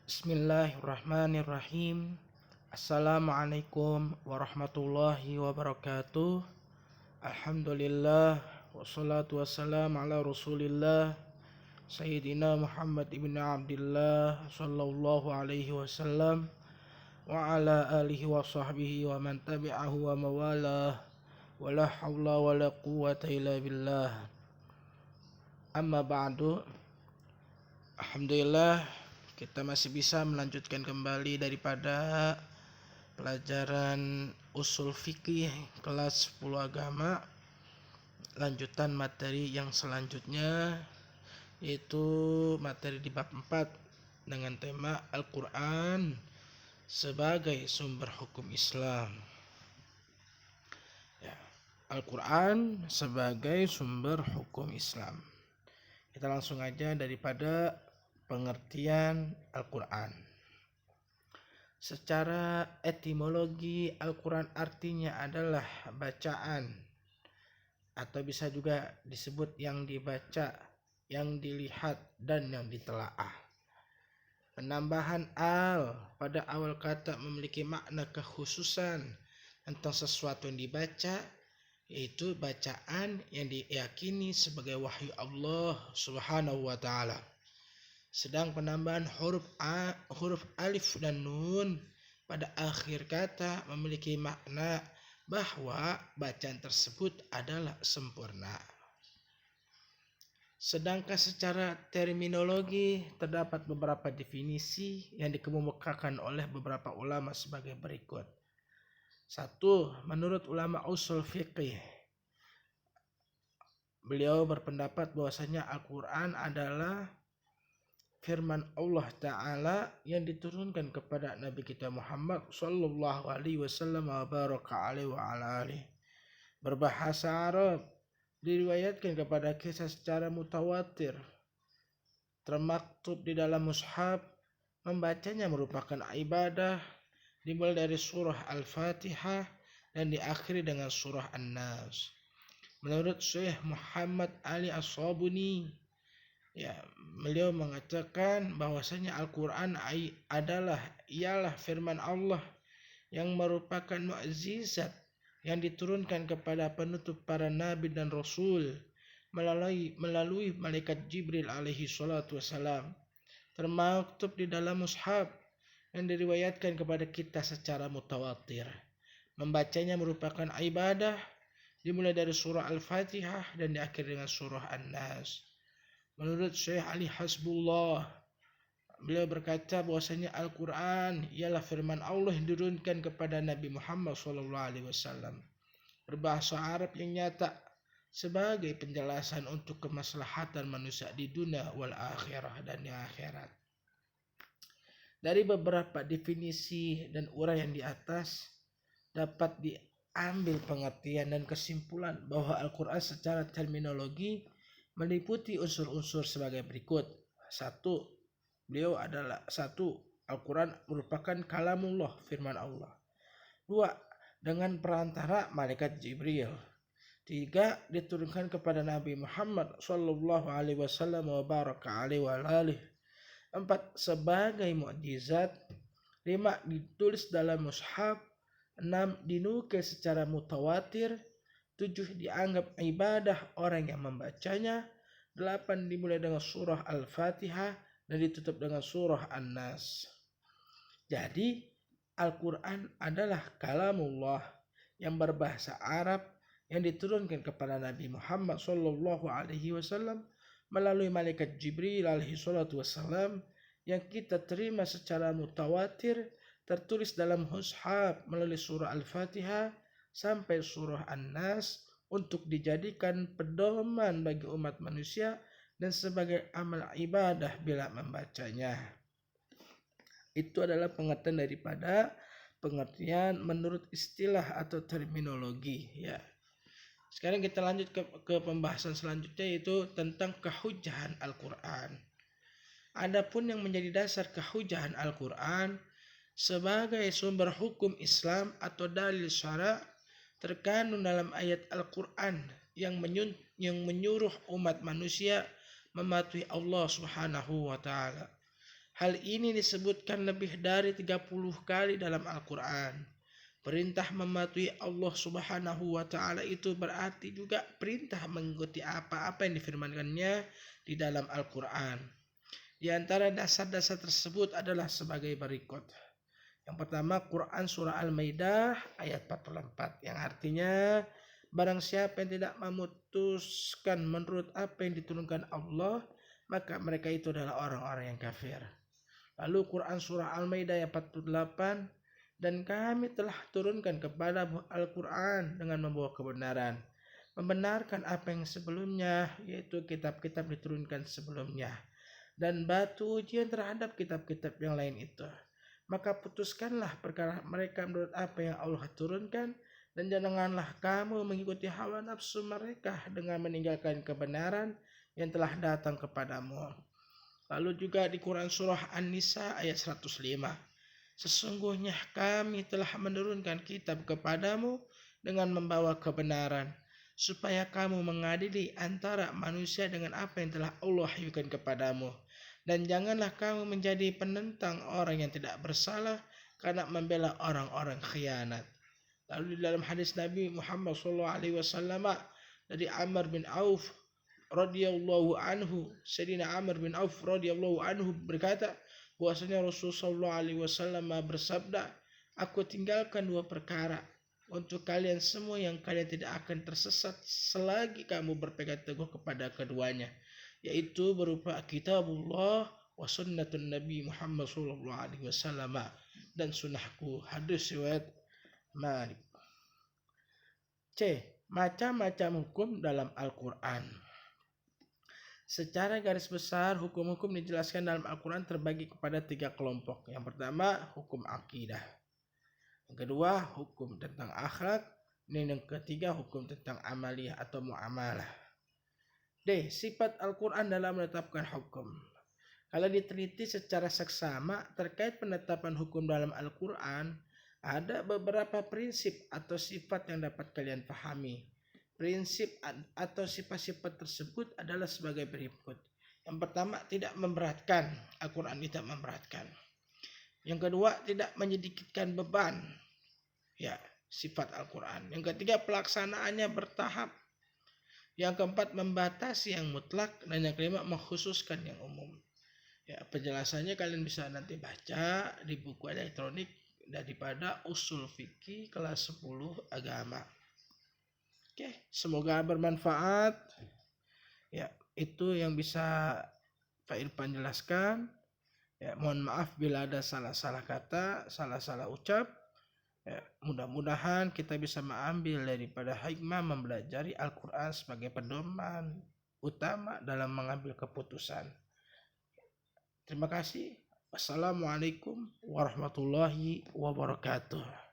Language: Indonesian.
Bismillahirrahmanirrahim. Assalamualaikum warahmatullahi wabarakatuh. Alhamdulillah wassalatu wassalamu ala Rasulillah Sayyidina Muhammad ibn Abdullah sallallahu alaihi wasallam wa ala alihi wa sahbihi wa man tabi'ahu wa mawalah wa la hawla wa la quwwata illa billah. Amma ba'du. Alhamdulillah kita masih bisa melanjutkan kembali daripada pelajaran usul fikih kelas 10 agama, lanjutan materi yang selanjutnya yaitu materi di bab 4 dengan tema Al-Quran sebagai sumber hukum Islam. Al-Quran sebagai sumber hukum Islam. Kita langsung aja daripada pengertian Al-Quran. Secara etimologi, Al-Quran artinya adalah bacaan, atau bisa juga disebut yang dibaca, yang dilihat, dan yang ditelaah. Penambahan al pada awal kata memiliki makna kekhususan tentang sesuatu yang dibaca, yaitu bacaan yang diyakini sebagai wahyu Allah Subhanahu wa ta'ala. Sedang penambahan huruf alif dan nun pada akhir kata memiliki makna bahwa bacaan tersebut adalah sempurna. Sedangkan secara terminologi terdapat beberapa definisi yang dikemukakan oleh beberapa ulama sebagai berikut. 1. Menurut ulama usul fiqih, beliau berpendapat bahwasanya Al-Quran adalah firman Allah Ta'ala yang diturunkan kepada Nabi kita Muhammad sallallahu alaihi wasallam wa baraka alaihi wa ala alihi. Berbahasa Arab, diriwayatkan kepada kita secara mutawatir, termaktub di dalam mushaf. Membacanya merupakan ibadah, dimulai dari surah Al-Fatihah dan diakhiri dengan surah An-Nas. Menurut Syekh Muhammad Ali As-Sabuni, beliau mengatakan bahwasanya Al-Quran ialah firman Allah yang merupakan mukjizat yang diturunkan kepada penutup para nabi dan rasul melalui malaikat Jibril alaihi salatu wassalam, termaktub di dalam mushaf yang diriwayatkan kepada kita secara mutawatir. Membacanya merupakan ibadah, dimulai dari surah Al-Fatihah dan diakhiri dengan surah An-Nas. Menurut Syekh Ali Hasbullah, beliau berkata bahwasanya Al-Quran ialah firman Allah yang diturunkan kepada Nabi Muhammad SAW, berbahasa Arab yang nyata sebagai penjelasan untuk kemaslahatan manusia di dunia wal akhirah dan di akhirat. Dari beberapa definisi dan uraian di atas dapat diambil pengertian dan kesimpulan bahwa Al-Quran secara terminologi meliputi unsur-unsur sebagai berikut. 1. Al-Quran merupakan kalamullah, firman Allah. 2. Dengan perantara malaikat Jibril. 3. Diturunkan kepada Nabi Muhammad sallallahu alaihi wasallam wa baraka alaihi wa alihi. 4. Sebagai mukjizat. 5. Ditulis dalam mushaf. 6. Dinukil secara mutawatir. 7. Dianggap ibadah orang yang membacanya. 8. Dimulai dengan surah Al-Fatihah dan ditutup dengan surah An-Nas. Jadi Al-Quran adalah kalamullah yang berbahasa Arab yang diturunkan kepada Nabi Muhammad sallallahu alaihi wasallam melalui malaikat Jibril alaihi salatu wassalam, yang kita terima secara mutawatir, tertulis dalam mushaf melalui surah Al-Fatihah sampai surah An-Nas untuk dijadikan pedoman bagi umat manusia dan sebagai amal ibadah bila membacanya. Itu adalah pengertian daripada pengertian menurut istilah atau terminologi. Sekarang kita lanjut ke pembahasan selanjutnya, yaitu tentang kehujahan Al-Quran. Adapun yang menjadi dasar kehujahan Al-Quran sebagai sumber hukum Islam atau dalil syara' terkandung dalam ayat Al-Quran yang menyuruh umat manusia mematuhi Allah Subhanahu wa ta'ala. Hal ini disebutkan lebih dari 30 kali dalam Al-Quran. Perintah mematuhi Allah Subhanahu wa Ta'ala itu berarti juga perintah mengikuti apa-apa yang difirmankannya di dalam Al-Quran. Di antara dasar-dasar tersebut adalah sebagai berikut. Yang pertama, Quran Surah Al-Maidah ayat 44, yang artinya barang siapa yang tidak memutuskan menurut apa yang diturunkan Allah, maka mereka itu adalah orang-orang yang kafir. Lalu Quran Surah Al-Maidah ayat 48, dan kami telah turunkan kepada Al-Quran dengan membawa kebenaran, membenarkan apa yang sebelumnya, yaitu kitab-kitab diturunkan sebelumnya, dan batu ujian terhadap kitab-kitab yang lain itu. Maka putuskanlah perkara mereka menurut apa yang Allah turunkan, dan janganlah kamu mengikuti hawa nafsu mereka dengan meninggalkan kebenaran yang telah datang kepadamu. Lalu juga di Quran Surah An-Nisa ayat 105. Sesungguhnya kami telah menurunkan kitab kepadamu dengan membawa kebenaran, supaya kamu mengadili antara manusia dengan apa yang telah Allah wahyukan kepadamu. Dan janganlah kamu menjadi penentang orang yang tidak bersalah karena membela orang-orang khianat. Lalu di dalam hadis Nabi Muhammad SAW dari Amr bin Auf radhiyallahu anhu, Sayyidina Amr bin Auf radhiyallahu anhu berkata bahwasanya Rasulullah SAW bersabda, aku tinggalkan dua perkara untuk kalian semua yang kalian tidak akan tersesat selagi kamu berpegang teguh kepada keduanya, yaitu berupa kitabullah wa sunnatun Nabi Muhammad SAW dan sunnahku. Hadis riwayat Malik. C. Macam-macam hukum dalam Al-Quran. Secara garis besar, hukum-hukum dijelaskan dalam Al-Quran terbagi kepada 3 kelompok. Yang pertama, hukum akidah. Yang kedua, hukum tentang akhlak. Dan yang ketiga, hukum tentang amaliyah atau muamalah. D. Sifat Al-Quran dalam menetapkan hukum. Kalau diteliti secara seksama terkait penetapan hukum dalam Al-Quran, ada beberapa prinsip atau sifat yang dapat kalian pahami. Prinsip atau sifat-sifat tersebut adalah sebagai berikut. Yang pertama, tidak memberatkan. Al-Quran tidak memberatkan. Yang kedua, tidak menyedikitkan beban. Ya, sifat Al-Quran. Yang ketiga, pelaksanaannya bertahap. Yang keempat, membatasi yang mutlak. Dan yang kelima, mengkhususkan yang umum. Ya, penjelasannya kalian bisa nanti baca di buku elektronik daripada Usul Fikih kelas 10 agama. Oke, semoga bermanfaat. Ya, itu yang bisa Pak Irfan jelaskan. Ya, mohon maaf bila ada salah-salah kata, salah-salah ucap. Ya, mudah-mudahan kita bisa mengambil daripada hikmah mempelajari Al-Quran sebagai pedoman utama dalam mengambil keputusan. Terima kasih. Wassalamualaikum warahmatullahi wabarakatuh.